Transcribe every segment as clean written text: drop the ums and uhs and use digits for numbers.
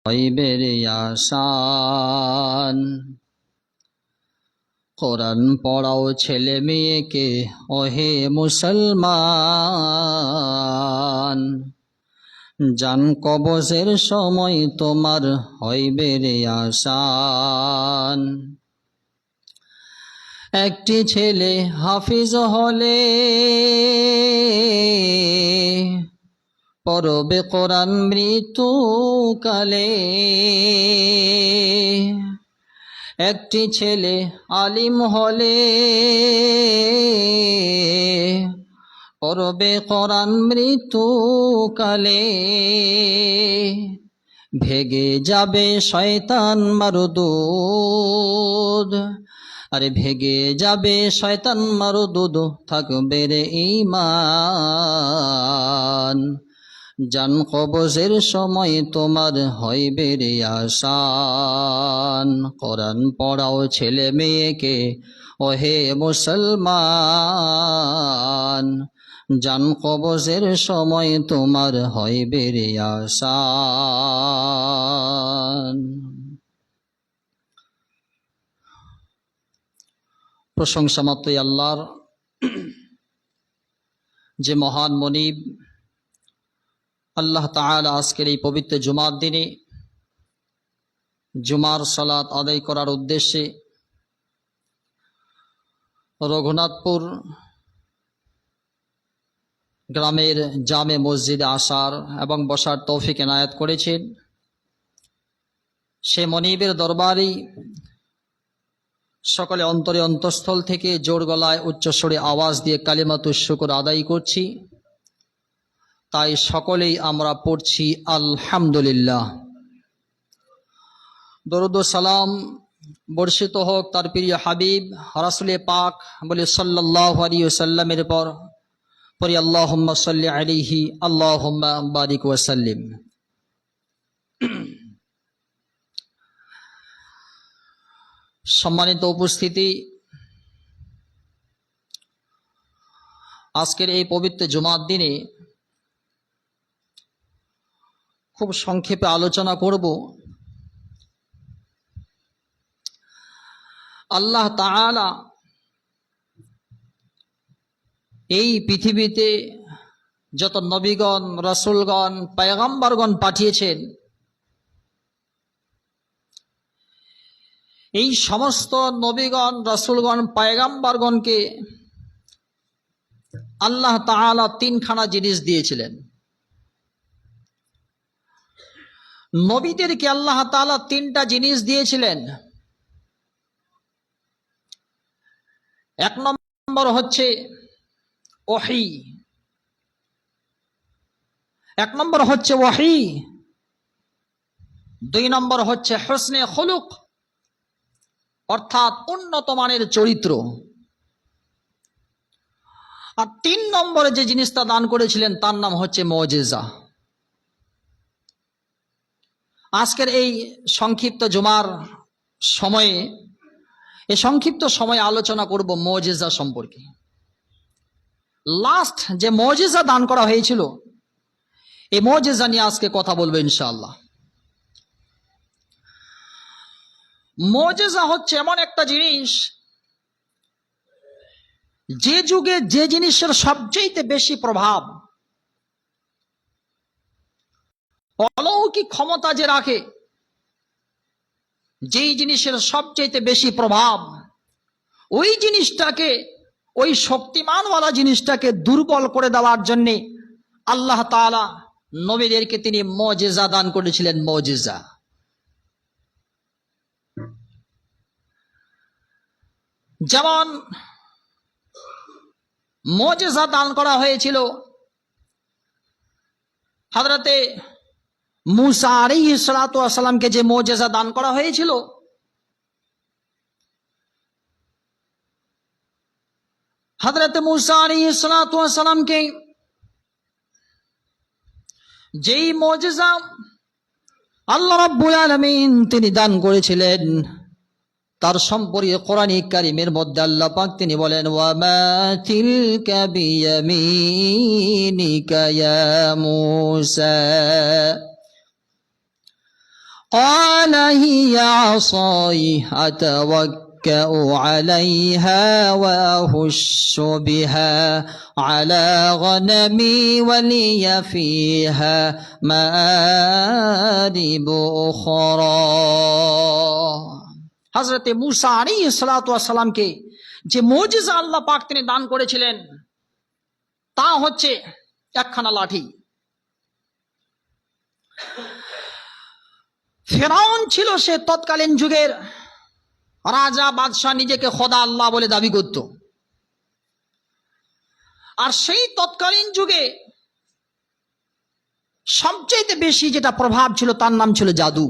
গায়বের আসান। কোরআন পড়াও ছেলে মেয়েকে ওহে মুসলমান, জান কবজের সময় তোমার হইবে রে আসান। একটি ছেলে হাফিজ হলে পড়বে কোরআন মৃত্যুকালে। একটি ছেলে আলিম হলে পড়বে কোরআন মৃত্যুকালে। ভেগে যাবে শয়তান মারদুদ, আরে ভেগে যাবে শয়তান মারদুদ, থাকবে রে ঈমান। জান কবজের সময় তোমার হইবে রে আসান। কোরআন পড়াও ছেলে মেয়েকে ওহে মুসলমান, জান কবজের সময় তোমার হইবে রে আসান। প্রশংসা মাত্রই আল্লাহর, যে মহান মনিব আল্লাহ তাআলা আজকের এই পবিত্র জুমার দিনে জুমার সালাত আদায় করার উদ্দেশ্যে রঘুনাথপুর গ্রামের জামে মসজিদে আসার এবং বসার তৌফিক এনায়েত করেছেন। সে মনিবের দরবারে সকলে অন্তরে অন্তঃস্থল থেকে জোর গলায় উচ্চস্বরে আওয়াজ দিয়ে কালিমাতুশ শুকর আদায় করছি। তাই সকলেই আমরা পড়ছি আলহামদুলিল্লাহ। দরুদ ও সালাম বর্ষিত হোক তার প্রিয় হাবিব রাসূলে পাক বলে সাল্লাল্লাহু আলাইহি ওয়াসাল্লামের পর পড়ি আল্লাহুম্মা সাল্লি আলাইহি আল্লাহুম্মা বারিক ওয়া সাল্লিম। সম্মানিত উপস্থিতি, আজকের এই পবিত্র জুমার দিনে খুব সংক্ষেপে আলোচনা করব আল্লাহ তাআলা এই পৃথিবীতে যত নবীগণ রাসূলগণ পয়গম্বরগণ পাঠিয়েছেন, এই সমস্ত নবীগণ রাসূলগণ পয়গম্বরগণকে আল্লাহ তাআলা তিনখানা জিনিস দিয়েছিলেন। নবীদেরকে আল্লাহ তাআলা তিনটা জিনিস দিয়েছিলেন। এক নম্বর হচ্ছে ওহী, এক নম্বর হচ্ছে ওহী। দুই নম্বর হচ্ছে হুসনে খুলুক, অর্থাৎ উন্নত মানের চরিত্র। আর তিন নম্বরে যে জিনিসটা দান করেছিলেন তার নাম হচ্ছে মুজিজা। আজকের এই সংক্ষিপ্ত জুমার সময়ে, এই সংক্ষিপ্ত সময়ে আলোচনা করব মুজিজা সম্পর্কে। লাস্ট যে মুজিজা দান করা হয়েছিল, এই মুজিজা নিয়ে আজকে কথা বলবো ইনশাআল্লাহ। মুজিজা হচ্ছে এমন একটা জিনিস, যে যুগে যে জিনিসের সবচেয়ে বেশি প্রভাব, অলৌকিক ক্ষমতা যে রাখে, যেই জিনিসের সবচেয়ে বেশি প্রভাব, ওই জিনিসটাকে, ওই শক্তিমানওয়ালা জিনিসটাকে দুর্বল করে দেওয়ার জন্য আল্লাহ তাআলা নবীদেরকে তিনি মুজিজা দান করেছিলেন। মুজিজা যেমন মুজিজা দান করা হয়েছিল হযরতে মূসা আলাইহিস সালাতু ওয়াস সালামকে, যে মুজিজা দান করা হয়েছিল, হযরতে মূসা আলাইহিস সালাতু ওয়াস সালামকে যেই মুজিজা আল্লাহ রাব্বুল আলামিন তিনি দান করেছিলেন, তার সম্পর্কে কোরআন কারীমের মধ্যে আল্লাহ পাক তিনি বলেন, ওয়া মা তিলকা বিয়ামিনিকা ইয়া মূসা। قال هي عصاي أتوكأ عليها وأهش بها على غنمي ولي فيها مآرب أخرى। হযরত মূসা আলাইহিস সালাতু ওয়াস সালামকে যে মুজিজা আল্লাহ পাক তিনি দান করেছিলেন তা হচ্ছে একখানা লাঠি। ফেরাউন ছিল সে তৎকালীন যুগের রাজা বাদশাহ, নিজেকে খোদা আল্লাহ বলে দাবি করত। আর সেই তৎকালীন যুগে সবচেয়ে বেশি যেটা প্রভাব ছিল তার নাম ছিল জাদু।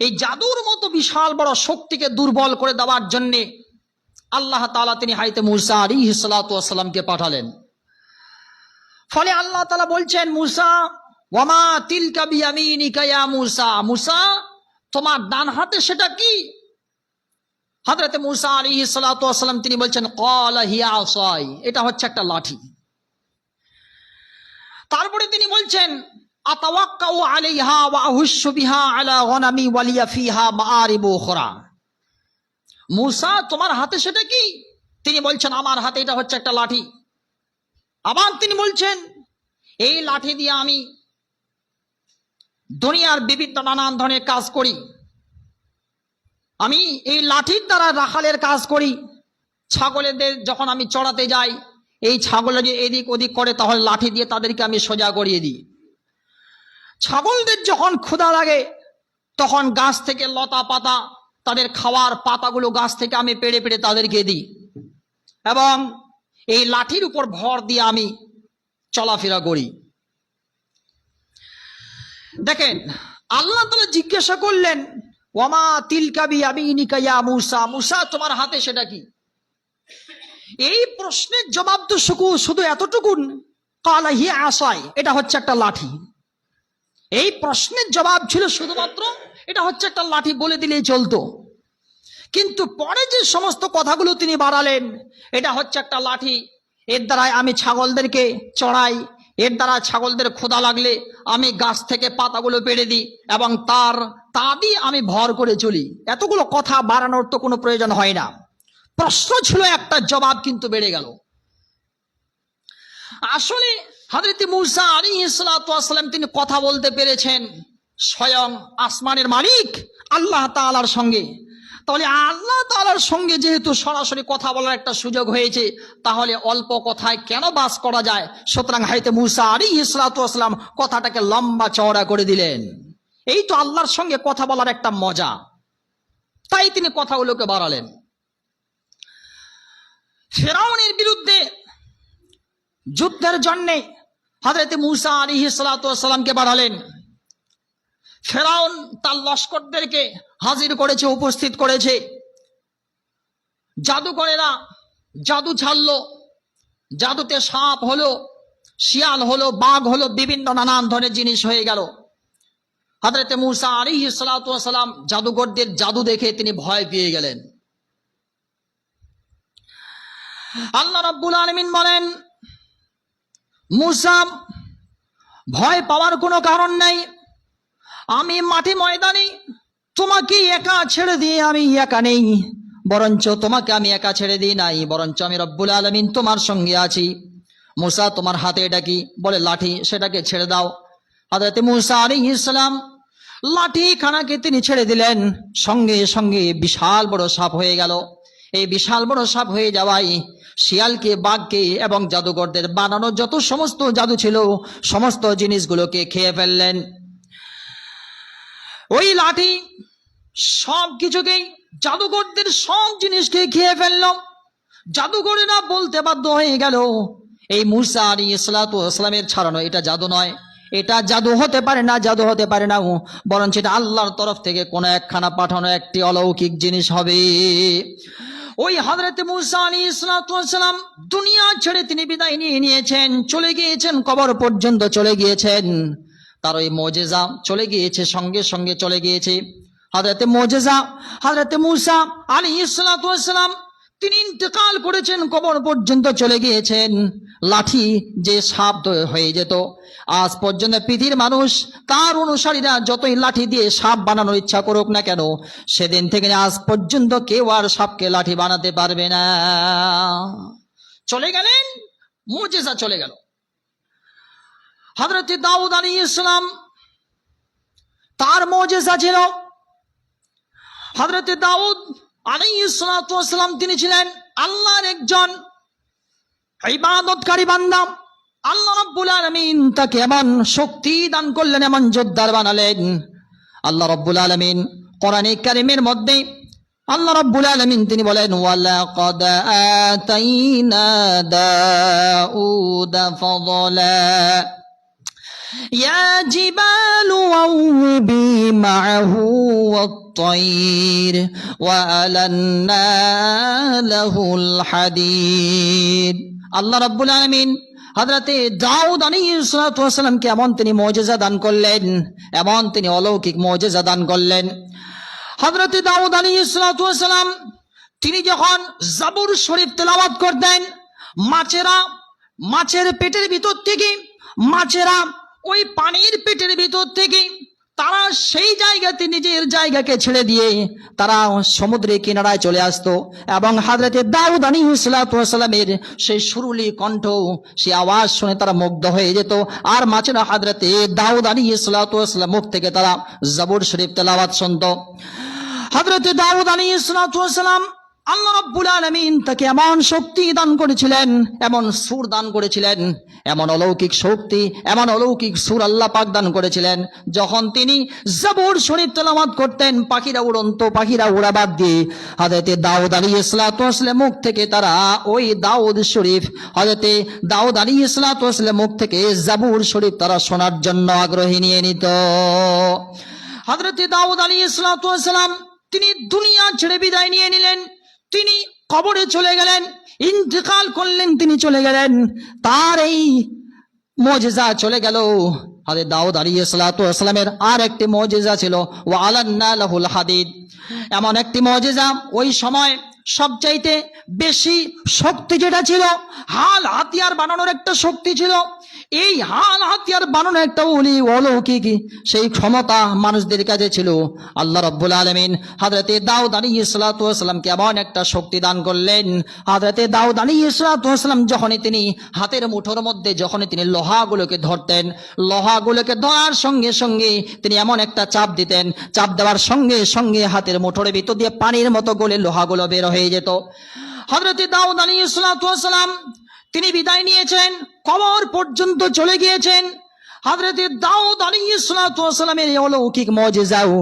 এই জাদুর মতো বিশাল বড় শক্তিকে দুর্বল করে দেওয়ার জন্যে আল্লাহ তাআলা তিনি হযরত মূসা আলাইহিস সালাতু ওয়াস সালামকে পাঠালেন। ফলে আল্লাহ তাআলা বলছেন, মূসা ওয়ামা তিলকা বিয়ামিনিকা ইয়া মূসা, মূসা তোমার ডান হাতে সেটা কি? হযরত মূসা আলাইহিস সালাতু ওয়াস সালাম তিনি বলছেন, ক্বালা হিয়া আসাই, এটা হচ্ছে একটা লাঠি। তারপরে তিনি বলছেন, আতাওয়াক্কাউ আলাইহা ওয়া আহুশু বিহা আলা গনামি ওয়ালিয়া ফিহা মাআরিবু উখরা। মূসা তোমার হাতে সেটা কি? তিনি বলছেন, আমার হাতে এটা হচ্ছে একটা লাঠি। আবার তিনি বলছেন, এই লাঠি দিয়ে আমি দুনিয়ার বিভিন্ন নানান ধরনের কাজ করি। আমি এই লাঠির দ্বারা রাখালের কাজ করি। ছাগলদের যখন আমি চড়াতে যাই, এই ছাগল যদি এদিক ওদিক করে তাহলে লাঠি দিয়ে তাদেরকে আমি সোজা করিয়ে দিই। ছাগলদের যখন ক্ষুধা লাগে তখন গাছ থেকে লতা পাতা, তাদের খাওয়ার পাতাগুলো গাছ থেকে আমি পেড়ে পেড়ে তাদেরকে দিই, এবং এই লাঠির উপর ভর দিয়ে আমি চলাফেরা করি। দেখেন, আল্লাহ তাআলা জিজ্ঞাসা করলেন, ওয়ামা তিলকা বিয়ামিনিকা ইয়া মূসা, মূসা তোমার হাতে সেটা কি? এই প্রশ্নের জবাব তো শুধু এতটুকুন, ক্বালা হিয়া আসাই, এটা হচ্ছে একটা লাঠি। এই প্রশ্নের জবাব ছিল শুধুমাত্র এটা হচ্ছে একটা লাঠি বলে দিলেই চলতো। কিন্তু পরে যে সমস্ত কথাগুলো তিনি বাড়ালেন, এটা হচ্ছে একটা লাঠি, এর দ্বারাই আমি ছাগলদেরকে চড়াই, এর দ্বারা ছাগলদের ক্ষুধা লাগলে আমি গাছ থেকে পাতাগুলো পেড়ে দিই এবং তা দিয়ে আমি ভর করে চলি। এতগুলো কথা বাড়ানোর তো কোনো প্রয়োজন হয় না। প্রশ্ন ছিল একটা, জবাব কিন্তু বেড়ে গেল। আসলে হযরত মূসা আলাইহিস সালাতু ওয়াস সালাম তিনি কথা বলতে পেরেছেন স্বয়ং আসমানের মালিক আল্লাহ তাআলার সঙ্গে। তাহলে আল্লাহ তাআলার সঙ্গে যেহেতু সরাসরি কথা বলার একটা সুযোগ হয়েছে, তাহলে অল্প কথায় কেন বাস করা যায়? সুতরাং হযরত মূসা আলাইহিস সালাতু ওয়াস সালাম কথাটাকে লম্বা চওড়া করে দিলেন। এই তো আল্লাহর সঙ্গে কথা বলার একটা মজা, তাই তিনি কথাগুলোকে বাড়ালেন। ফেরাউনের বিরুদ্ধে যুদ্ধের জন্য হযরত মূসা আলাইহিস সালাতু ওয়াস সালামকে বাড়ালেন। ফেরাউন তার লস্করদেরকে হাজির করেছে, উপস্থিত করেছে। জাদুকরেরা জাদু ছাড়লো, জাদুতে সাপ হলো, শিয়াল হলো, বাঘ হলো, বিভিন্ন নানান ধরনের জিনিস হয়ে গেল। হযরত মূসা আলাইহিস সালাতু ওয়াস সালাম জাদুকরদের জাদু দেখে তিনি ভয় পেয়ে গেলেন। আল্লাহ রাব্বুল আলামিন বলেন, মূসা ভয় পাওয়ার কোনো কারণ নাই, আমি মাঠে ময়দানে তোমাকে একা ছেড়ে দিয়ে আমি একা নেই, বরঞ্চ তোমাকে আমি একা ছেড়ে দিই নাই, বরঞ্চ আমি রব্বুল আলামিন তোমার সঙ্গে আছি। মূসা তোমার হাতে এটা কি? বলে লাঠি, সেটাকে ছেড়ে দাও। হযরত মূসা আলাইহিস সালাম লাঠি খানাকে তিনি ছেড়ে দিলেন, সঙ্গে সঙ্গে বিশাল বড় সাপ হয়ে গেল। এই বিশাল বড় সাপ হয়ে যাওয়ায় শিয়ালকে, বাঘকে এবং জাদুকরদের বানানো যত সমস্ত জাদু ছিল সমস্ত জিনিসগুলোকে খেয়ে ফেললেন। ওই লাঠি সব কিছুকেই, জাদুকরদের সব জিনিসকে খেয়ে ফেলল। জাদুকরেরা বলতে বাধ্য হয়ে গেল, এই মূসা আলাইহিস সালাতু ওয়াস সালামের ছাড়ানো এটা জাদু নয়, এটা জাদু হতে পারে না, জাদু হতে পারে না, বরঞ্চ এটা আল্লাহর তরফ থেকে কোনো একখানা পাঠানো একটি অলৌকিক জিনিস হবে। ওই হযরত মূসা আলাইহিস সালাতু ওয়াস সালাম দুনিয়া ছেড়ে তিনি বিদায় নিয়ে নিয়েছেন, চলে গিয়েছেন, কবর পর্যন্ত চলে গিয়েছেন। তার ওই মুজিজা চলে গিয়েছে, সঙ্গে সঙ্গে চলে গিয়েছে। হযরত মুজিজা হযরত মূসা আলাইহিস সালাতু ওয়াস সালাম তিনি ইন্তেকাল করেছেন, কবর পর্যন্ত চলে গিয়েছেন। লাঠি যে সাপ হয়ে যেত, আজ পর্যন্ত পৃথিবীর মানুষ তার অনুসারীরা যতই লাঠি দিয়ে সাপ বানানোর ইচ্ছা করুক না কেন, সেদিন থেকে আজ পর্যন্ত কেউ আর সাপকে লাঠি বানাতে পারবে না। চলে গেলেন, মুজিজা চলে গেল। হযরত দাউদ আলাইহিস সালাম, তার মুজিজা ছিল। হযরত দাউদ আলাইহিস সালাম তিনি ছিলেন আল্লাহর একজন ইবাদতকারী বান্দা। আল্লাহ রাব্বুল আলামিন তাকে এমন শক্তি দান করলেন, এমন যোদ্ধার বানালেন। আল্লাহ রাব্বুল আলামিন কোরআনে কারীমের মধ্যে আল্লাহ রাব্বুল আলামিন তিনি বলেন, ওয়ালাকাদ আতাইনা দাউদা ফাদলা ইয়া জিবালু আউবি মাআহু ওয়াত-তায়র ওয়া আলান্না লাহুল হাদীদ। আল্লাহ রাব্বুল আলামিন হযরতে দাউদ আলাইহিস সালামকে এমন তিনি মুজিজা দান করলেন, এমন তিনি অলৌকিক মুজিজা দান করলেন। হযরতে দাউদ আলাইহিস সালাম তিনি যখন জাবুর শরীফ তেলাওয়াত করতেন, মাছের পেটের ভিতর থেকে, মাছেরা ওই পানির পেটের ভিতর থেকে তারা সেই জায়গাতে নিজের জায়গাকে ছেড়ে দিয়ে তারা সমুদ্রের কিনারায় চলে আসতো, এবং হযরতে দাউদ আলাইহিস সালামের সেই সুরলি কণ্ঠ, সেই আওয়াজ শুনে তারা মুগ্ধ হয়ে যেত। আর মাছেরা হযরতে দাউদ আলাইহিস সালাম মুখ থেকে তারা জাবুর শরীফ তেলাওয়াত শুনতো। হযরতে দাউদ আলাইহিস সালাম আল্লাহ রাব্বুল আলামিন তাকে এমন শক্তি দান করেছিলেন, এমন সুর দান করেছিলেন, এমন অলৌকিক শক্তি, এমন অলৌকিক সুর আল্লাহ পাক দান করেছিলেন। যখন তিনি জাবুর শরীফ তেলাওয়াত করতেন, পাখিরা উড়ন্ত, পাখিরা উড়াবাদ দিয়ে হযরতে দাউদ আলাইহিস সালাম মুখ থেকে তারা ওই দাউদ শরীফ, হযরতে দাউদ আলাইহিস সালাম মুখ থেকে জাবুর শরীফ তারা শোনার জন্য আগ্রহী নিয়ে নিত। হযরতে দাউদ আলাইহিস সালাম তিনি দুনিয়া ছেড়ে বিদায় নিয়ে নিলেন, তিনি কবরে চলে গেলেন, ইন্তেকাল করলেন, তিনি চলে গেলেন। তার এই মুজিজা চলে গেল। হযরত দাউদ আলাইহিস সালামের আর একটি মুজিজা ছিল, ওয়া আলান্না লাহুল হাদীদ। এমন একটি মুজিজা, ওই সময় সবচাইতে বেশি শক্তি যেটা ছিল, হাল হাতিয়ার বানানোর একটা শক্তি ছিল। এই হাল হাতিয়ার বানানো একটা অলৌকিক সেই ক্ষমতা মানুষদের কাছে ছিল। আল্লাহ রাব্বুল আলামিন হযরতে দাউদ আলাইহিস সালামকে এমন একটা শক্তি দান করলেন। হযরতে দাউদ আলাইহিস সালাম যখনই তিনি হাতের মুঠোর মধ্যে যখনই তিনি লোহাগুলোকে ধরতেন, লোহাগুলোকে ধরার সঙ্গে সঙ্গে তিনি এমন একটা চাপ দিতেন, চাপ দেওয়ার সঙ্গে সঙ্গে হাতের মুঠোর ভিতর দিয়ে পানির মতো গলে লোহাগুলো বের হয়ে যেত। হযরতে দাউদ আলাইহিস সালাম তিনি বিদায় নিয়েছেন, কবর পর্যন্ত চলে গিয়েছেন। হযরতে দাউদ আলাইহিস সালামের অলৌকিক মুজিজাও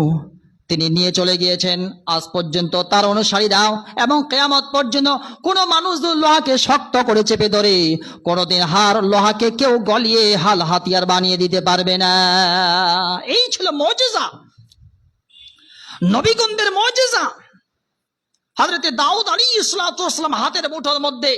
তিনি নিয়ে চলে গিয়েছেন। আজ পর্যন্ত তার অনুসারীরাও এবং কিয়ামত পর্যন্ত কোন মানুষ লোহাকে শক্ত করে চেপে ধরে কোনদিন লোহাকে কেউ গলিয়ে হাল হাতিয়ার বানিয়ে দিতে পারবে না। এই ছিল মুজিজা, নবীগণদের মুজিজা। হযরতে দাউদ আলাইহিস সালাম হাতের মুঠোর মধ্যে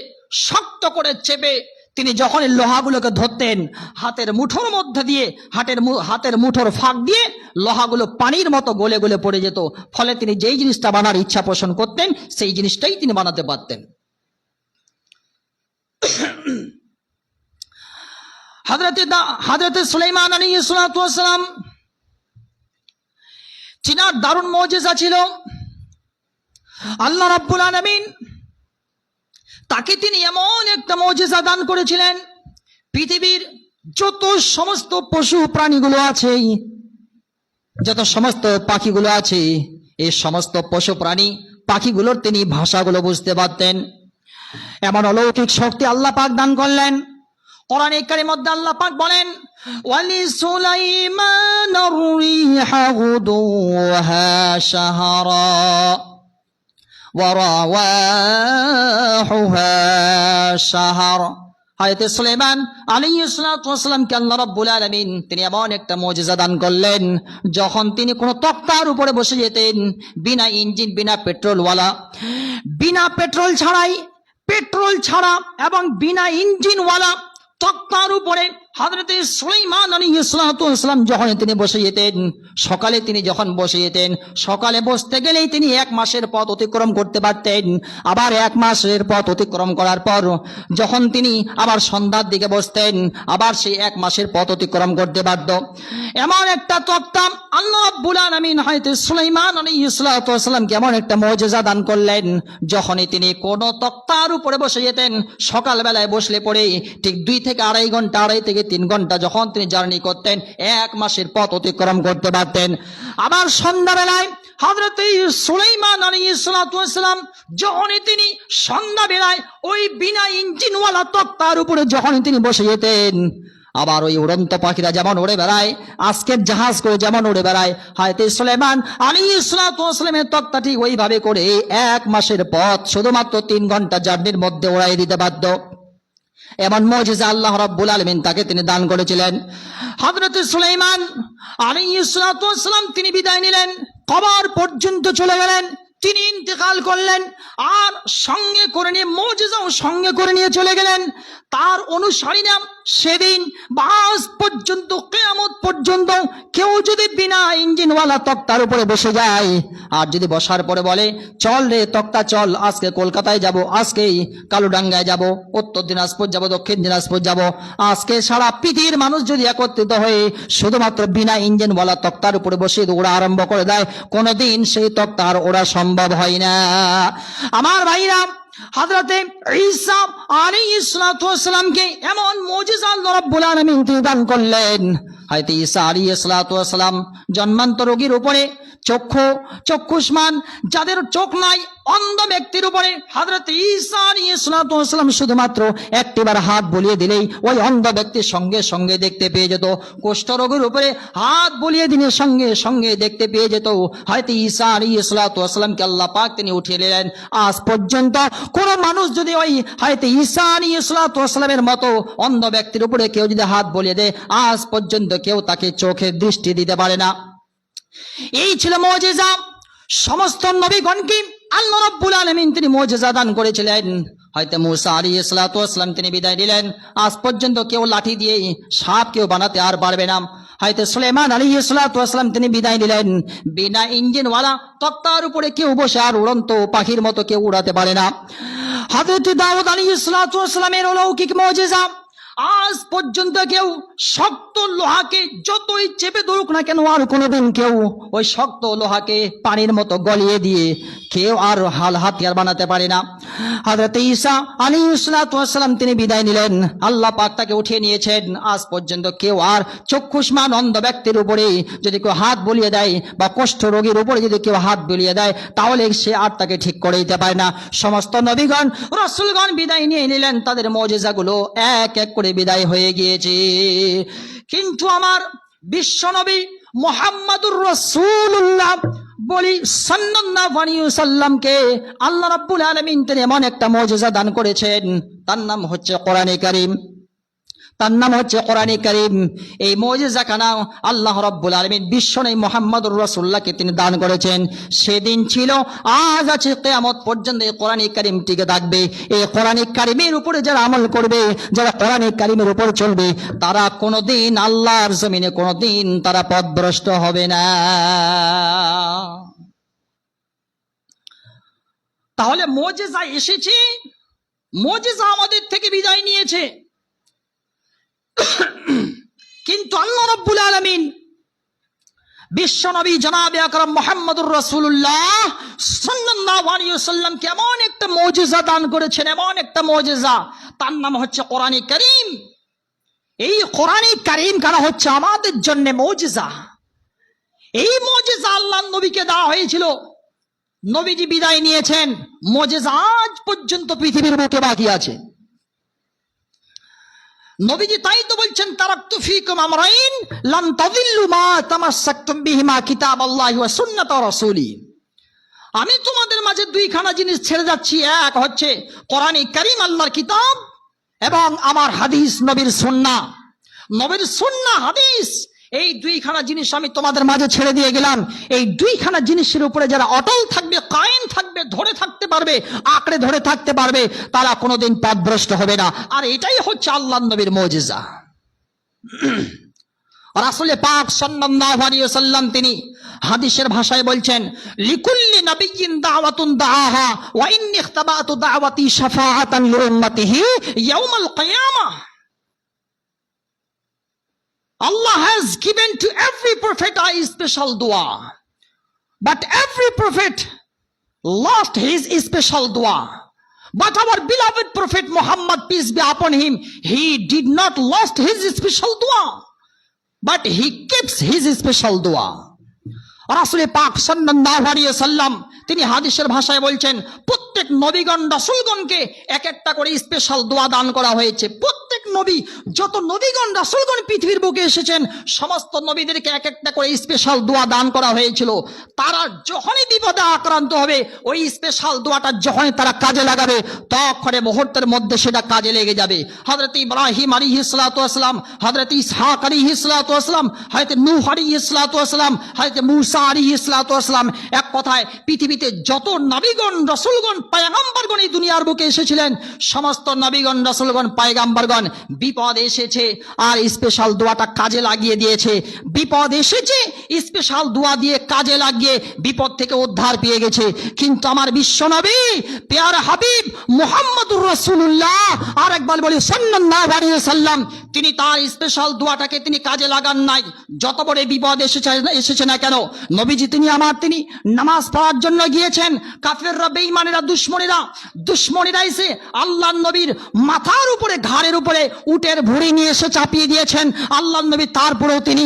শক্ত করে চেপে তিনি যখন লোহাগুলোকে ধরতেন, হাতের মুঠোর মধ্যে দিয়ে হাতের মুঠোর ফাঁক দিয়ে লোহাগুলো পানির মতো গলে গলে পড়ে যেত। ফলে তিনি যেই জিনিসটা বানার ইচ্ছা পোষণ করতেন, সেই জিনিসটাই তিনি বানাতে পারতেন। হযরতে সুলাইমান আলাইহিস সালাম তিনার দারুণ মুজিজা ছিল। আল্লাহ রাব্বুল আলামিন তাকে তিনি এমন একটা মুজিজা দান করেছিলেন, পৃথিবীর যত সমস্ত পশু প্রাণীগুলো আছে, যত সমস্ত পাখিগুলো আছে, এই সমস্ত পশু প্রাণী পাখিগুলোর তিনি ভাষাগুলো বুঝতে পারতেন। এমন অলৌকিক শক্তি আল্লাহ পাক দান করলেন। কোরআনে কারীমের মধ্যে আল্লাহ পাক বলেন, ওয়ালি সুলাইমানার রিহা গুদুহা শাহরা ওয়ারাওয়াহুহা শাহর। হযরত সুলাইমান আলাইহিস সালামকে আল্লাহ রাব্বুল আলামিন তিনি এমন একটা মুজিজা দান করলেন, যখন তিনি কোনো তক্তার উপরে বসে যেতেন, বিনা ইঞ্জিন, বিনা পেট্রোলওয়ালা, বিনা পেট্রোল ছাড়া এবং বিনা ইঞ্জিনওয়ালা তক্তার উপরে হযরতে সুলাইমান আলাইহিসসালাম যখন তিনি বসে যেতেন, সকালে তিনি যখন বসে যেতেন, সকালে বসতে গেলেই তিনি 1 মাসের পথ অতিক্রম করতে পারতেন। আবার 1 মাসের পথ অতিক্রম করার পর যখন তিনি আবার সন্ধ্যার দিকে বসতেন, আবার সেই 1 মাসের পথ অতিক্রম করতে পারত। এমন একটা তক্তা আল্লাহ রাব্বুল আলামিন হযরত সুলাইমান আলাইহিসসালামকে এমন একটা মুজিজা দান করলেন, যখনই তিনি কোন তক্তার উপরে বসে যেতেন, সকালবেলায় বসলে পরে ঠিক 2 থেকে 2.5 ঘন্টা, 2.5 থেকে 3 ঘন্টা যখন তিনি জার্নি করতেন, 1 মাসের পথ অতিক্রম করতে পারতেন। আবার সন্ধ্যাবেলায় হযরত সুলাইমান আলাইহিসসালাম যখনই তিনি সন্ধ্যাবেলায় ওই বিনা ইঞ্জিনওয়ালা তক্তার উপরে যখনই তিনি বসে যেতেন, আবার ওই উড়ন্ত পাখিরা যেমন উড়ে বেড়ায়, আজকের জাহাজ করে যেমন উড়ে বেড়ায়, হযরত সুলাইমান আলাইহিসসালামের তক্তাটি ওইভাবে করে 1 মাসের পথ শুধুমাত্র 3 ঘন্টা জার্নির মধ্যে উড়াই দিতে পারত। এমন মুজিজা আল্লাহ রাব্বুল আলামিন তাকে তিনি দান করেছিলেন। হযরত সুলাইমান আলাইহিসসালাম তিনি বিদায় নিলেন, কবর পর্যন্ত চলে গেলেন, তিনি ইন্তেকাল করলেন। আর সঙ্গে করে নিয়ে মুজিজাও সঙ্গে করে নিয়ে চলে গেলেন। তার অনুসারীরা সেদিন বাস পর্যন্ত, কিয়ামত পর্যন্ত কেউ যদি বিনা ইঞ্জিনওয়ালা তক্তার উপরে বসে যায়, আর যদি বসার পরে বলে চল রে তক্তা চল, আজকে কলকাতায় যাব, আজকেই কালুডাঙ্গায় যাব, উত্তর দিনাজপুর যাব, দক্ষিণ দিনাজপুর যাব, আজকে সারা পৃথিবীর মানুষ যদি একত্রিত হয়ে শুধুমাত্র বিনা ইঞ্জিনওয়ালা তক্তার উপরে বসে ওড়া আরম্ভ করে দেয়, কোনোদিন সেই তক্তার ওড়া সম্ভব হয় না। আমার ভাইরা, হযরতে ঈসা আলাইহিসসালামকে এমন মুজিজা আল্লাহ রাব্বুল আলামিন দান করলেন। হযরত ঈসা আলাইহিসসালাম জন্মান্ত রোগীর উপরে চক্ষুষ্মান, যাদের চোখ নাই, অন্ধ ব্যক্তির উপরে হযরত ঈসা আলাইহিসসালাম শুধুমাত্র একটিবার হাত বুলিয়ে দিলেই ওই অন্ধ ব্যক্তির সঙ্গে সঙ্গে দেখতে পেয়ে যেত। কুষ্ঠ রোগীর উপরে হাত বুলিয়ে দিলে সঙ্গে সঙ্গে দেখতে পেয়ে যেত। হয়তো ঈসা আলাইহিসসালামকে আল্লাহ পাক তিনি উঠিয়ে নিলেন। আজ পর্যন্ত কোন মানুষ যদি ওই হয়তো ঈসা আলাইহিসসালামের মতো অন্ধ ব্যক্তির উপরে কেউ যদি হাত বুলিয়ে দেয়, আজ পর্যন্ত কেউ তাকে চোখের দৃষ্টি দিতে পারে না। এই ছিল মুজিজা। সমস্ত নবীগণকে আল্লাহ রাব্বুল আলামিন তিনি মুজিজা দান করেছিলেন। হয়তো মুসা আলাইহিসসালাম তিনি বিদায় দিলেন, আজ পর্যন্ত কেউ লাঠি দিয়ে সাপ কেউ বানাতে আর পারবে না। হয়তো সুলাইমান আলাইহিসসালাম তিনি বিদায় নিলেন, বিনা ইঞ্জিনওয়ালা তক্তার উপরে কেউ বসে আর উড়ন্ত পাখির মতো কেউ উড়াতে পারে না। হযরত দাউদ আলাইহিসসালামের অলৌকিক মুজিজা, আজ পর্যন্ত কেউ শক্ত লোহাকে যতই চেপে ধরুক না কেন, আর কোনোদিন কেউ ওই শক্ত লোহাকে পানির মতো গলিয়ে দিয়ে কেউ আর হাতিয়ার বানাতে পারে না। হযরত ঈসা আলাইহিসসালাম তিনি বিদায় নিলেন, আল্লাহ পাক তাকে উঠিয়ে নিয়েছেন। আজ পর্যন্ত কেউ আর চক্ষুষ্মান অন্ধ ব্যক্তির উপরে যদি কেউ হাত বুলিয়ে দেয়, বা কুষ্ঠ রোগীর উপরে যদি কেউ হাত বুলিয়ে দেয়, তাহলে সে আর তাকে ঠিক করে দিতে পারে না। সমস্ত নবীগণ রাসূলগণ বিদায় নিয়ে নিলেন, তাদের মুজিজাগুলো এক এক করে বিদায় হয়ে গিয়েছে। কিন্তু আমার বিশ্বনবী মুহাম্মাদুর রাসূলুল্লাহ বলি সাল্লাল্লাহু আলাইহি ওয়াসাল্লামকে আল্লাহ রাব্বুল আলামিন তিনি এমন একটা মুজিজা দান করেছেন, তার নাম হচ্ছে কোরআনে কারীম। তার নাম হচ্ছে কোরআনে কারীম। এই মুজিজা কানা আল্লাহ রাব্বুল আলামিন বিশ্বনবী মুহাম্মদুর রাসূলুল্লাহকে তিনি দান করেছেন। সেদিন ছিল, আজ আছে, কিয়ামত পর্যন্ত এই কোরআনে কারীম টিকে থাকবে। এই কোরআনে কারীমের উপরে যারা আমল করবে, যারা কোরআনে কারীমের উপর চলবে, তারা কোনোদিন আল্লাহর জমিনে কোনোদিন তারা পথভ্রষ্ট হবে না। তাহলে মুজিজা এসেছে, মুজিজা আমাদের থেকে বিদায় নিয়েছে, কিন্তু আল্লাহ রাব্বুল আলামিন বিশ্বনবী জনাবে আকরাম মুহাম্মদুর রাসূলুল্লাহ সাল্লাল্লাহু আলাইহি ওয়াসাল্লাম কেমন একটা মুজিজা দান করেছেন, এমন একটা মুজিজা, তার নাম হচ্ছে কোরআনে কারীম। এই কোরআনে কারীম কানা হচ্ছে আমাদের জন্য মুজিজা। এই মুজিজা আল্লাহর নবীকে দেওয়া হয়েছিল, নবীজি বিদায় নিয়েছেন, মুজিজা আজ পর্যন্ত পৃথিবীর বুকে বাকি আছে। নবীজি তাই তো বলছেন, তারাকতু ফীকুম আমরাইন লান তাযিল্লু মা তামাসসাকতুম বিহিমা কিতাবাল্লাহি ওয়া সুন্নাত রাসূলি। আমি তোমাদের মাঝে দুইখানা জিনিস ছেড়ে যাচ্ছি, এক হচ্ছে কোরআনে কারীম আল্লাহর কিতাব, এবং আমার হাদিস নবীর সুন্নাহ। নবীর সুন্নাহ হাদিস, এই দুইখানা জিনিস আমি তোমাদের মাঝে ছেড়ে দিয়ে গেলাম। এই দুইখানা জিনিসের উপরে যারা অটল থাকবে, কায়েম থাকবে, ধরে থাকতে পারবে, আঁকড়ে ধরে থাকতে পারবে, তারা কোনোদিন পথভ্রষ্ট হবে না। আর এটাই হচ্ছে আল্লাহর নবীর মুজিজা। রাসূল পাক সাল্লাল্লাহু আলাইহি ওয়াসাল্লাম তিনি হাদিসের ভাষায় বলছেন, লিকুল্লি নাবিয়্যিন দাওয়াতুন দাআহা ওয়া ইন্নী ইখতাবাতু দাওয়াতি শাফাআতান লিউম্মতিহি ইয়াউমাল কিয়ামাহ। Allah has given to every prophet a special dua, but every prophet lost his special dua. But our beloved Prophet Muhammad, peace be upon him, he did not lost his special dua, but he keeps his special dua. রাসূল পাক সাল্লাল্লাহু আলাইহি ওয়াসাল্লাম তিনি হাদিসের ভাষায় বলছেন, প্রত্যেক নবীগণ রাসূলগণকে এক একটা করে স্পেশাল দোয়া দান করা হয়েছে। প্রত্যেক নবী, যত নবীগণ রাসূলগণ পৃথিবীর বুকে এসেছেন, সমস্ত নবীদেরকে এক একটা করে স্পেশাল দোয়া দান করা হয়েছিল। তারা যখনই বিপদে আক্রান্ত হবে, ওই স্পেশাল দোয়াটা যখনই তারা কাজে লাগাবে, তখনই মুহূর্তের মধ্যে সেটা কাজে লেগে যাবে। হযরত ইব্রাহিম আলাইহিস সালাতু ওয়াস সালাম, হযরত ইসহাক আলাইহিস সালাতু ওয়াস সালাম, হযরত নূহ আলাইহিস সালাতু ওয়াস সালাম, হযরত মুসা আলাইহিস সালাতু ওয়াস সালাম, এক কথায় পৃথিবীতে যত নবীগণ রাসূলগণ পয়গম্বরগণ এই দুনিয়ার বুকে এসেছিলেন, সমস্ত নবীগণ রাসূলগণ পয়গম্বরগণ বিপদ এসেছে আর স্পেশাল দোয়াটা কাজে লাগিয়ে দিয়েছে। বিপদ এসেছে, স্পেশাল দোয়া দিয়ে কাজে লাগিয়ে বিপদ থেকে উদ্ধার পেয়ে গেছে। কিন্তু আমার বিশ্বনবী প্যারা হাবিব মুহাম্মদুর রাসূলুল্লাহ, আর একবার বলি সাল্লাল্লাহু আলাইহি ওয়াসাল্লাম, তিনি তার স্পেশাল দোয়াটাকে তিনি কাজে লাগান নাই। যত বড় বিপদ এসেছে না কেন, নবীজি তিনি নামাজ পড়ার জন্য গিয়েছেন। কাফেররা, বেঈমানেরা, দুশমনেরা এসে আল্লাহর নবীর মাথার উপরে, ঘাড়ের উপরে উটের ভুঁড়ি নিয়ে এসে চাপিয়ে দিয়েছেন। আল্লাহর নবী তারপরেও তিনি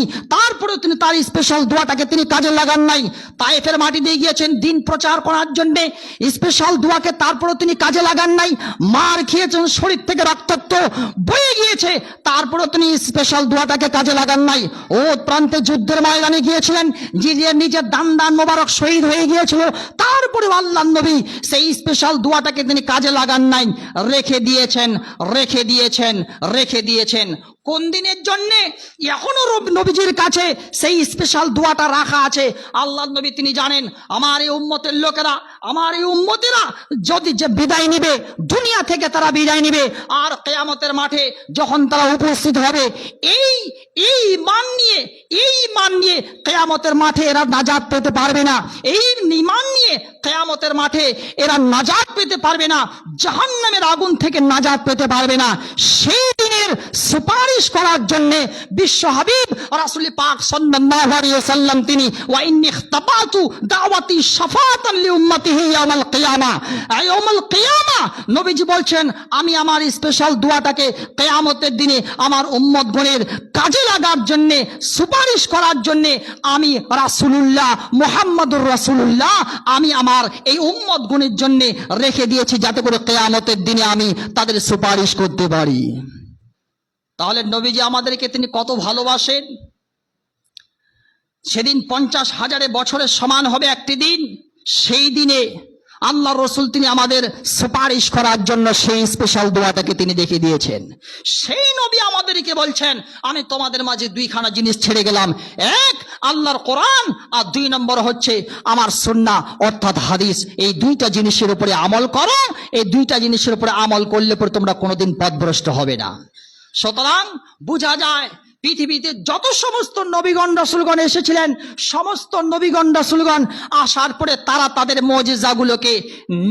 তার স্পেশাল দোয়াটাকে তিনি কাজে লাগান নাই। তায়েফের মাটি দিয়ে গিয়েছেন দিন প্রচার করার জন্য, স্পেশাল দোয়াকে তারপরেও তিনি কাজে লাগান নাই। মার খেয়েছেন, শরীর থেকে রক্তাক্ত বয়ে গিয়েছে, তারপরেও তিনি স্পেশাল দোয়াটাকে কাজে লাগান নাই। ও প্রান্তে যুদ্ধের ময়দানে গিয়েছিলেন, নিজের দান মোবারক শহীদ হয়ে গিয়েছিল, তারপরেও আল্লাহর নবী সেই স্পেশাল দোয়াটাকে তিনি কাজে লাগান নাই, রেখে দিয়েছেন। কোন দিনের জন্য? এখনো নবীজির কাছে সেই স্পেশাল দোয়াটা রাখা আছে। আল্লাহর নবী তিনি জানেন, আমার এই উম্মতের লোকেরা, আমার এই উম্মতেরা যদি যে বিদায় নিবে, দুনিয়া থেকে তারা বিদায় নিবে, আর কিয়ামতের মাঠে যখন তারা উপস্থিত হবে, এই মান নিয়ে কিয়ামতের মাঠে এরা নাজাত পেতে পারবে না। এই ঈমান নিয়ে কিয়ামতের মাঠে এরা নাজাত পেতে পারবে না, জাহান্নামের আগুন থেকে নাজাত পেতে পারবে না। সেই দিনের সুপারিশ করার জন্য বিশ্ব হাবিব রাসূল পাক সাল্লাল্লাহু আলাইহি ওয়াসাল্লাম তিনি, ওয়া ইন্নী ইখতাবাতু দাওয়াতি শাফাআতান লিউম্মতিহি ইয়াউমাল কিয়ামা, নবীজি বলছেন, আমি আমার স্পেশাল দোয়াটাকে কিয়ামতের দিনে আমার উম্মতগণের কাজে লাগার জন্য, সুপারিশ করার জন্য আমি রাসূলুল্লাহ মুহাম্মদুর রাসূলুল্লাহ আমি আমার এই উম্মতগণের জন্য রেখে দিয়েছি, যাতে করে কিয়ামতের দিনে আমি তাদের সুপারিশ করতে পারি। তাহলে নবীজি আমাদেরকে তিনি কত ভালোবাসেন। সেদিন 50,000 বছরের সমান হবে একটি দিন। সেই দিনে আল্লাহ রসুল তিনি আমাদের সুপারিশ করার জন্য সেই স্পেশাল দোয়াটাকে তিনি দেখিয়ে দিয়েছেন। সেই নবী আমাদেরকে বলছেন, আমি তোমাদের মাঝে দুইখানা জিনিস ছেড়ে গেলাম, এক আল্লাহর কোরআন, আর 2 নম্বর হচ্ছে আমার সুন্নাহ অর্থাৎ হাদিস। এই দুইটা জিনিসের উপরে আমল করো, এই দুইটা জিনিসের উপরে আমল করলে পরে তোমরা কোনোদিন পথভ্রষ্ট হবে না। সুতরাং বোঝা যায়, পৃথিবীতে যত সমস্ত নবীগণ রাসূলগণ এসেছিলেন, সমস্ত নবীগণ রাসূলগণ আসার পরে তারা তাদের মুজিজাগুলোকে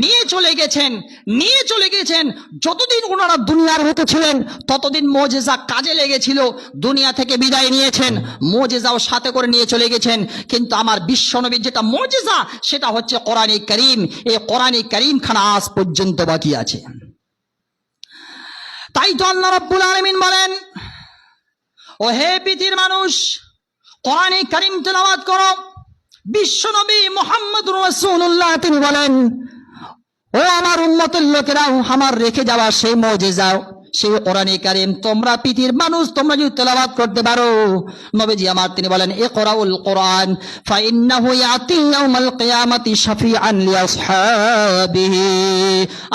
নিয়ে চলে গেছেন। যতদিন ওনারা দুনিয়ার হতে ছিলেন, ততদিন মুজিজা কাজে লেগেছিল। দুনিয়া থেকে বিদায় নিয়েছেন, মুজিজাও সাথে করে নিয়ে চলে গেছেন। কিন্তু আমার বিশ্বনবীর যেটা মুজিজা, সেটা হচ্ছে কোরআনে কারীম। এই কোরআনে কারীম খানা আজ পর্যন্ত বাকি আছে। তাই তো আল্লাহ রাব্বুল আলামিন বলেন, ও হে পৃথিবীর মানুষ, কোরআনে কারীম তেলাওয়াত করো। বিশ্বনবী মুহাম্মদুর রাসূলুল্লাহ তিনি বলেন, ও আমার উম্মতের লোকেরা, আমার রেখে যাওয়া সেই মুজিজা, সেই কোরআনে কারীম তোমরা পৃথিবীর মানুষ তোমরা যদি তেলাওয়াত করতে পারো, নবীজি আমার তিনি বলেন, ইকরাউল কোরআন ফাইন্নাহু ইয়াতি ইয়াউমাল কিয়ামাতি শাফিআন লিআসহাবিহি।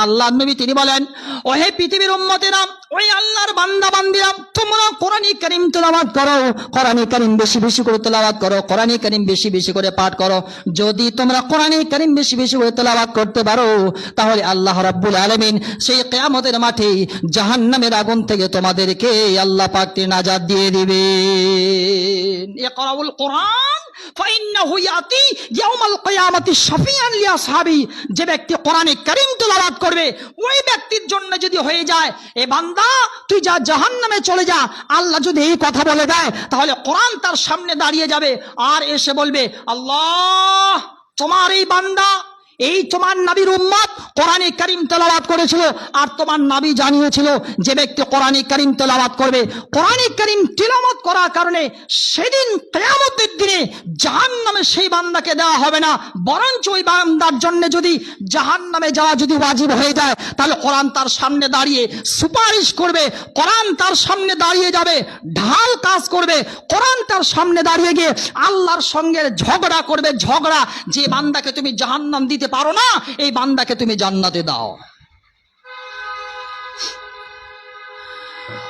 আল্লাহ নবী তিনি বলেন, ও হে পৃথিবীর উম্মতেরা, ওই আল্লাহর বান্দা বান্দিরা, তোমরা কোরআনে কারীম তেলাওয়াত করো, কোরআনে কারীম বেশি বেশি করে তেলাওয়াত করো, কোরআনে কারীম বেশি বেশি করে পাঠ করো। যদি তোমরা কোরআনে কারীম বেশি বেশি করে তেলাওয়াত করতে পারো, তাহলে আল্লাহ রাব্বুল আলামিন সেই কিয়ামতের মাঠে জাহান্নামের আগুন থেকে তোমাদেরকে আল্লাহ পাক নাজাত দিয়ে দিবেন। ইকরাউল কোরআন ফাইন্নাহু ইয়াতি ইয়াউমাল কিয়ামাতি শাফিআন লিআসহাবি। যে ব্যক্তি কোরআনে কারীম তেলাওয়াত করবে, ওই ব্যক্তির জন্য যদি হয়ে যায় এ বান্দা তুই যা জাহান্নামে চলে যা, আল্লাহ যদি এই কথা বলে দেয়, তাহলে কোরআন তার সামনে দাঁড়িয়ে যাবে আর এসে বলবে, আল্লাহ তোমার এই বান্দা, এই তোমার নবীর উম্মত কোরআনে কারীম তেলাওয়াত করেছিল, আর তোমার নবী জানিয়েছিল যে ব্যক্তি কোরআনে কারীম তেলাওয়াত করবে, কোরআনে কারীম তেলাওয়াত করার কারণে সেদিন কিয়ামতের দিনে জাহান্নামে সেই বান্দাকে দেওয়া হবে না, বরঞ্চ ওই বান্দার জন্য যদি জাহান্নামে যাওয়া যদি ওয়াজিব হয়ে যায়, তাহলে কোরআন তার সামনে দাঁড়িয়ে সুপারিশ করবে, কোরআন তার সামনে দাঁড়িয়ে যাবে, ঢাল কাজ করবে, কোরআন তার সামনে দাঁড়িয়ে গিয়ে আল্লাহর সঙ্গে ঝগড়া করবে, ঝগড়া, যে বান্দাকে তুমি জাহান্নাম দিতে পারো না, এই বান্দাকে তুমি জান্নাতে দাও।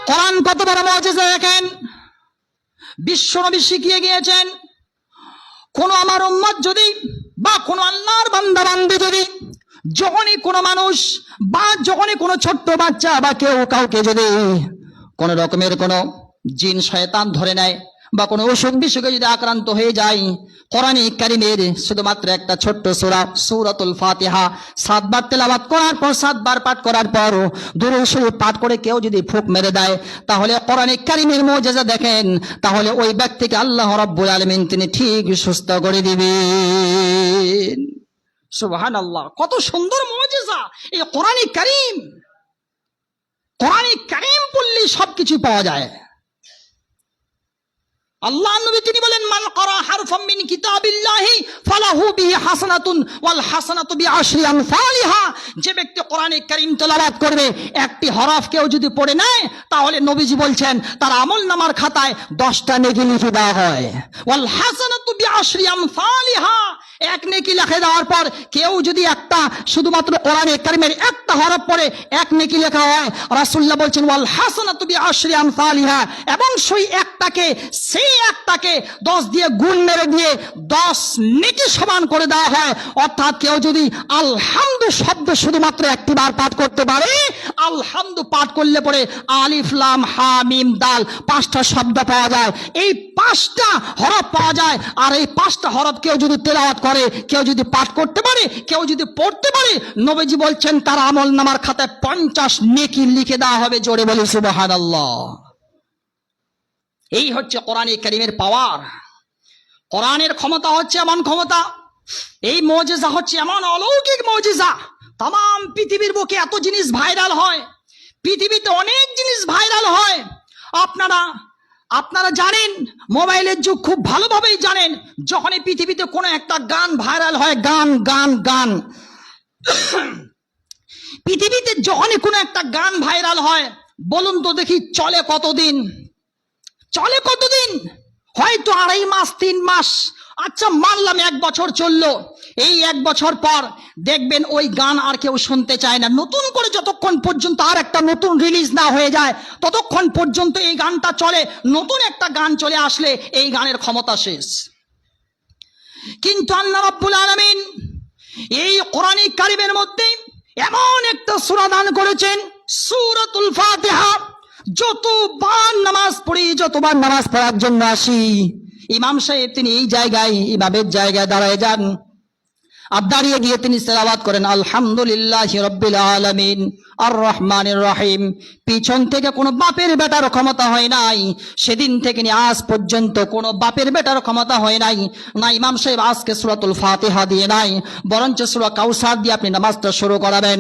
কোরআন কত বড় মুজিজা দেখেন। বিশ্বনবী শিখিয়ে গিয়েছেন, কোন আমার উম্মত যদি বা কোন আল্লাহর বান্দা বান্দী যদি যখনই কোনো মানুষ বা যখনই কোনো ছোট্ট বাচ্চা বা কেউ কাউকে যদি কোন রকমের কোনো জিন শয়তান ধরে নেয় বা কোনো অসুখ বিসুখে যদি আক্রান্ত হয়ে যায়, কোরআনে কারীমের শুধুমাত্র একটা ছোট্ট সূরা সূরাতুল ফাতিহা 7 বার তেলাওয়াত করার পর, 7 বার পাঠ করার পর দুরূদ শরীফ পাঠ করে কেউ যদি ফুঁক মেরে দেয়, তাহলে কোরআনে কারীমের মুজিজা দেখেন, তাহলে ওই ব্যক্তিকে আল্লাহ রাব্বুল আলামিন তিনি ঠিক সুস্থ করে দিবেন। সুবহানাল্লাহ, কত সুন্দর মুজিজা এই কোরআনে কারীম। কোরআনে কারীম পড়লে সবকিছু পাওয়া যায়। আল্লাহ নবী তিনি বলেন, মান ক্বারা হারফাম মিন কিতাবিল্লাহি ফালাহু বিহি হাসানাতুন ওয়াল হাসানাতু বিআশরি আমসালিহা। যে ব্যক্তি কোরআনে কারীম তেলাওয়াত করবে, একটি হরফ কেউ যদি পড়ে নেয়, তাহলে নবীজি বলছেন তার আমলনামার খাতায় 10টা নেকি লিখে দেওয়া হয়। ওয়াল হাসানাতু বিআশরি আমসালিহা, এক নেকি লিখে দেওয়ার পর কেউ যদি একটা শুধুমাত্র কোরআনে কারীমের একটা হরফ পড়ে, এক নেকি লেখা হয়। রাসূলুল্লাহ বলছেন ওয়াল হাসানাতু বিআশরি আমসালিহা, এবং সেই একটাকে 10 দিয়ে গুণ মেরে দিয়ে 10 নেকি সমান করে দেওয়া হয়। অর্থাৎ কেউ যদি আলহামদু শব্দ শুধুমাত্র একটি বার পাঠ করতে পারে, আলহামদু পাঠ করলে পরে আলিফ লাম হা মিম দাল 5টা শব্দ পাওয়া যায়, এই 5টা হরফ পাওয়া যায়। আর এই 5টা হরফ কেউ যদি তেলাওয়াত করে, কেউ যদি পাঠ করতে পারে, কেউ যদি পড়তে পারে, নবীজি বলছেন তার আমলনামার খাতায় 50 নেকি লিখে দেওয়া হবে। জোরে বলি সুবহানাল্লাহ। এই হচ্ছে কোরআনে কারীমের পাওয়ার। কোরআনের ক্ষমতা হচ্ছে এমন ক্ষমতা, এই মুজিজা হচ্ছে এমন অলৌকিক মুজিজা। তাম পৃথিবীর বুকে এত জিনিস ভাইরাল হয়, পৃথিবীতে অনেক জিনিস ভাইরাল হয়। আপনারা জানেন, মোবাইলের যুগ, খুব ভালোভাবেই জানেন, যখনই পৃথিবীতে কোনো একটা গান ভাইরাল হয়, গান পৃথিবীতে যখনই কোনো একটা গান ভাইরাল হয়, বলুন তো দেখি চলে কতদিন? হয়তো 2.5 মাস 3 মাস, আচ্ছা মানলাম 1 বছর চললো। এই 1 বছর পর দেখবেন ওই গান আর কেউ শুনতে চায় না। নতুন করে যতক্ষণ পর্যন্ত আর একটা নতুন রিলিজ না হয়ে যায়, ততক্ষণ পর্যন্ত এই গানটা চলে। নতুন একটা গান চলে আসলে এই গানের ক্ষমতা শেষ। কিন্তু আল্লাহ রাব্বুল আলামিন এই কোরআনে কারীমের মধ্যে এমন একটা সূরা দান করেছেন, সূরাতুল ফাতিহা। যতবার নামাজ পড়ার জন্য আসি, ইমাম সাহেব তিনি এই জায়গায়, ইমামের জায়গায় দাঁড়ায় যান, আর দাঁড়িয়ে গিয়ে তিনি তেলাওয়াত করেন আলহামদুলিল্লাহি রাব্বিল আলামিন আর রহমানির রহিম। পিছন থেকে কোনো বাপের বেটার ক্ষমতা হয় নাই, সেদিন থেকে নিয়ে আজ পর্যন্ত কোনো বাপের বেটার ক্ষমতা হয় নাই। না ইমাম সাহেব আজকে সূরাতুল ফাতিহা দিয়ে নাই, বরঞ্চ সূরা কাউসার দিয়ে আপনি নামাজটা শুরু করাবেন।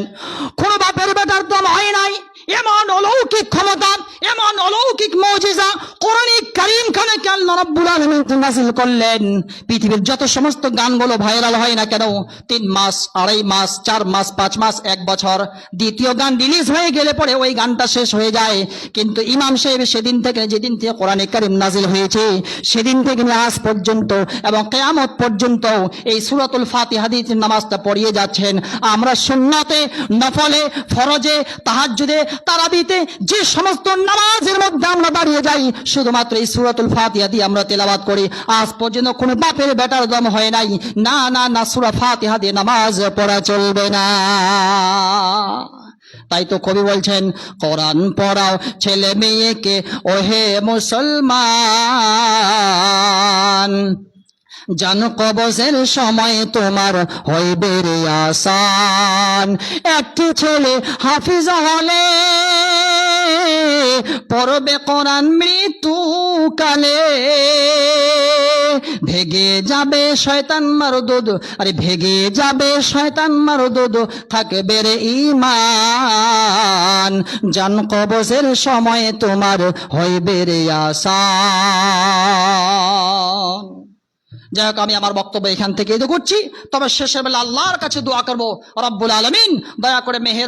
কোনো বাপের বেটার দম হয় নাই। এমন অলৌকিক ক্ষমতা, এমন অলৌকিক মুজিজা কোরআনে কারীম খানে আল্লাহ রাব্বুল আলামিন নাযিল করলেন। পৃথিবীর যত সমস্ত গানগুলো ভাইরাল হয় না কেন, 3 মাস 2.5 মাস 4 মাস 5 মাস 1 বছর, দ্বিতীয় গান রিলিজ হয়ে গেলে পরে ওই গানটা শেষ হয়ে যায়। কিন্তু ইমাম সাহেব সেদিন থেকে, যেদিন থেকে কোরআনে কারীম নাযিল হয়েছে, সেদিন থেকে আজ পর্যন্ত এবং কিয়ামত পর্যন্ত এই সূরাতুল ফাতিহা দিয়ে নামাজটা পড়িয়ে যাচ্ছেন। আমরা সুন্নাতে, নফলে, ফরজে, তাহাজ্জুদে, তারাবিতে যে সমস্ত নামাজের মধ্যে আমরা দাঁড়িয়ে যাই, শুধুমাত্র এই সূরাতুল ফাতিহা দিয়ে আমরা তেলাওয়াত করি। আজ পর্যন্ত কোনো বাপের বেটার দম হয় নাই। না, সূরা ফাতিহা দিয়ে নামাজ পড়া চলবে না। তাই তো কবি বলছেন, কোরআন পড়াও ছেলে মেয়েকে ওহে মুসলমান, জানো কবজের সময় তোমার হইবে রে আসান। একটি ছেলে হাফিজ হলে পড়বে কোরআন মৃত্যুকালে, ভেগে যাবে শয়তান মারদুদ, আরে ভেগে যাবে শয়তান মারদুদ, থাকবে রে ঈমান, জান কবজের সময় তোমার হইবে রে আসান। যাই হোক, আমি আমার বক্তব্য এখান থেকে করছি, তবে শেষের বেলা আল্লাহর কাছে দোয়া করবো, রব্বুল আলামিন দয়া করে মেহের